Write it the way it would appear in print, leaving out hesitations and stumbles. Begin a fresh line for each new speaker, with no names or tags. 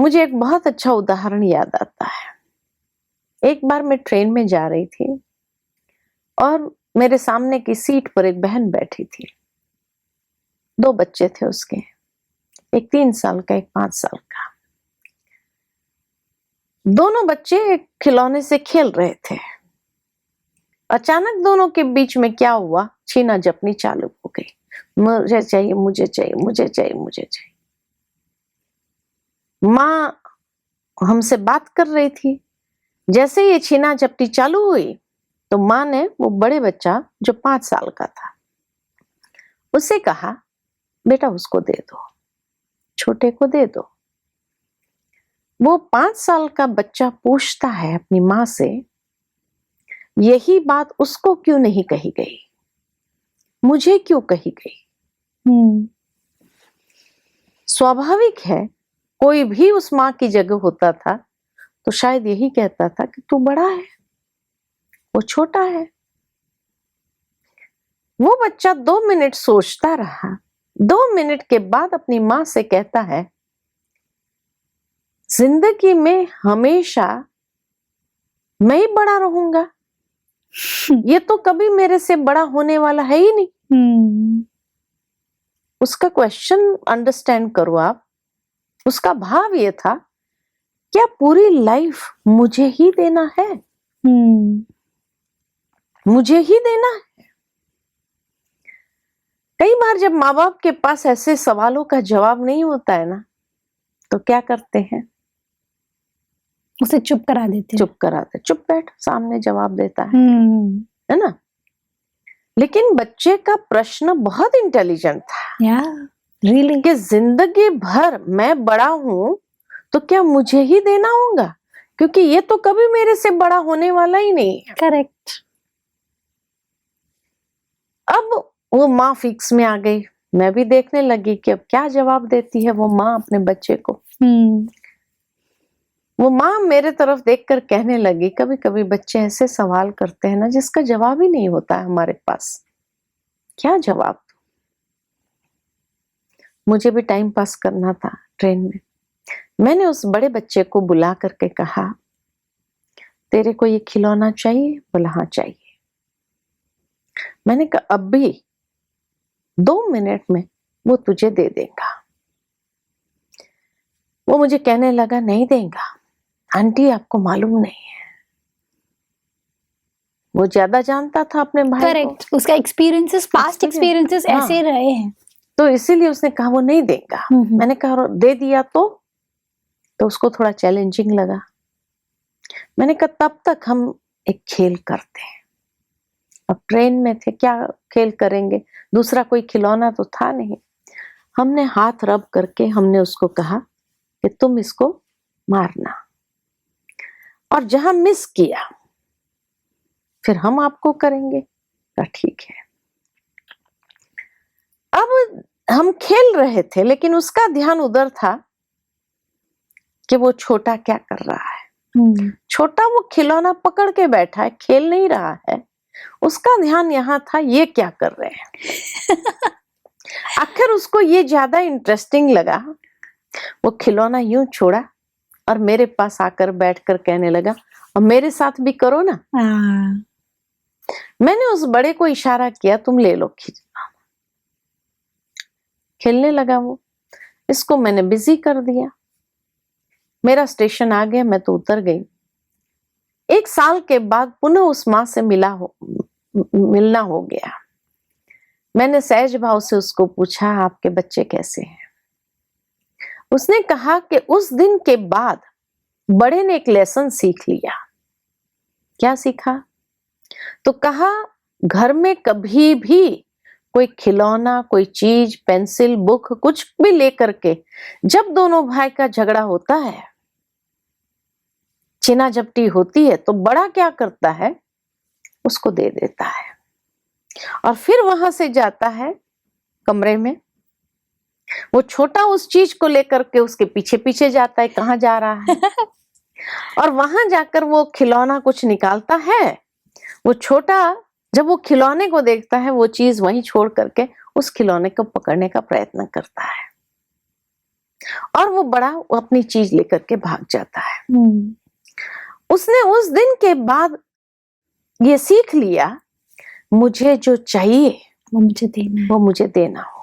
मुझे एक बहुत अच्छा उदाहरण याद आता है। एक बार मैं ट्रेन में जा रही थी और मेरे सामने की सीट पर एक बहन बैठी थी। 2 बच्चे थे उसके, एक 3 साल का, एक 5 साल का। दोनों बच्चे एक खिलौने से खेल रहे थे। अचानक दोनों के बीच में क्या हुआ, छीना झपटी चालू हो गई। मुझे चाहिए, मुझे चाहिए, मुझे चाहिए, मुझे चाहिए। माँ हमसे बात कर रही थी। जैसे ये छीना झपटी चालू हुई तो माँ ने वो बड़े बच्चा जो 5 साल का था उससे कहा, बेटा उसको दे दो, छोटे को दे दो। वो 5 साल का बच्चा पूछता है अपनी माँ से, यही बात उसको क्यों नहीं कही गई, मुझे क्यों कही गई? स्वाभाविक है, कोई भी उस माँ की जगह होता था तो शायद यही कहता था कि तू बड़ा है, वो छोटा है। वो बच्चा 2 मिनट सोचता रहा। 2 मिनट के बाद अपनी माँ से कहता है, जिंदगी में हमेशा मैं ही बड़ा रहूंगा, ये तो कभी मेरे से बड़ा होने वाला है ही नहीं। उसका क्वेश्चन अंडरस्टैंड करो आप। उसका भाव ये था, क्या पूरी लाइफ मुझे ही देना है? मुझे ही देना है। कई बार जब माँ बाप के पास ऐसे सवालों का जवाब नहीं होता है ना, तो क्या करते हैं,
उसे चुप करा देते हैं।
चुप कराते, चुप बैठ, सामने जवाब देता है ना। लेकिन बच्चे का प्रश्न बहुत इंटेलिजेंट था।
really?
कि जिंदगी भर मैं बड़ा हूं तो क्या मुझे ही देना होगा, क्योंकि ये तो कभी मेरे से बड़ा होने वाला ही नहीं है।
करेक्ट।
अब वो माँ फिक्स में आ गई। मैं भी देखने लगी कि अब क्या जवाब देती है वो माँ अपने बच्चे को। वो माँ मेरे तरफ देखकर कहने लगी, कभी कभी बच्चे ऐसे सवाल करते हैं ना जिसका जवाब ही नहीं होता है हमारे पास, क्या जवाब? मुझे भी टाइम पास करना था ट्रेन में। मैंने उस बड़े बच्चे को बुला करके कहा, तेरे को ये खिलौना चाहिए? बोला हाँ चाहिए। मैंने कहा अब भी 2 मिनट में वो तुझे दे देगा। वो मुझे कहने लगा, नहीं देगा आंटी, आपको मालूम नहीं है। वो ज्यादा जानता था अपने भाई
करेक्ट, उसका एक्सपीरियंसेस, पास्ट एक्सपीरियंसेस ऐसे रहे हैं,
तो इसीलिए उसने कहा वो नहीं देगा। मैंने कहा दे दिया तो उसको थोड़ा चैलेंजिंग लगा। मैंने कहा तब तक हम एक खेल करते हैं। अब ट्रेन में थे, क्या खेल करेंगे, दूसरा कोई खिलौना तो था नहीं। हमने हाथ रब करके हमने उसको कहा कि तुम इसको मारना, और जहां मिस किया फिर हम आपको करेंगे। तो ठीक है। अब हम खेल रहे थे लेकिन उसका ध्यान उधर था कि वो छोटा क्या कर रहा है। छोटा वो खिलौना पकड़ के बैठा है, खेल नहीं रहा है। उसका ध्यान यहाँ था, ये क्या कर रहे हैं। आखिर उसको ये ज्यादा इंटरेस्टिंग लगा। वो खिलौना यूं छोड़ा और मेरे पास आकर बैठकर कहने लगा, और मेरे साथ भी करो ना। मैंने उस बड़े को इशारा किया, तुम ले लो खिलौना। खेलने लगा वो। इसको मैंने बिजी कर दिया। मेरा स्टेशन आ गया, मैं तो उतर गई। 1 साल के बाद पुनः उस माँ से मिलना हो गया। मैंने सहज भाव से उसको पूछा, आपके बच्चे कैसे हैं? उसने कहा कि उस दिन के बाद बड़े ने एक लेसन सीख लिया। क्या सीखा? तो कहा, घर में कभी भी कोई खिलौना, कोई चीज, पेंसिल, बुक, कुछ भी लेकर के जब दोनों भाई का झगड़ा होता है, छीना झपटी होती है, तो बड़ा क्या करता है, उसको दे देता है और फिर वहां से जाता है कमरे में। वो छोटा उस चीज को लेकर के उसके पीछे पीछे जाता है, कहाँ जा रहा है। और वहां जाकर वो खिलौना कुछ निकालता है। वो छोटा जब वो खिलौने को देखता है, वो चीज वहीं छोड़ करके उस खिलौने को पकड़ने का प्रयत्न करता है। और वो बड़ा वो अपनी चीज लेकर के भाग जाता है।
हम्म,
उसने उस दिन के बाद ये सीख लिया, मुझे जो चाहिए
वो मुझे देना है।
वो मुझे देना हो।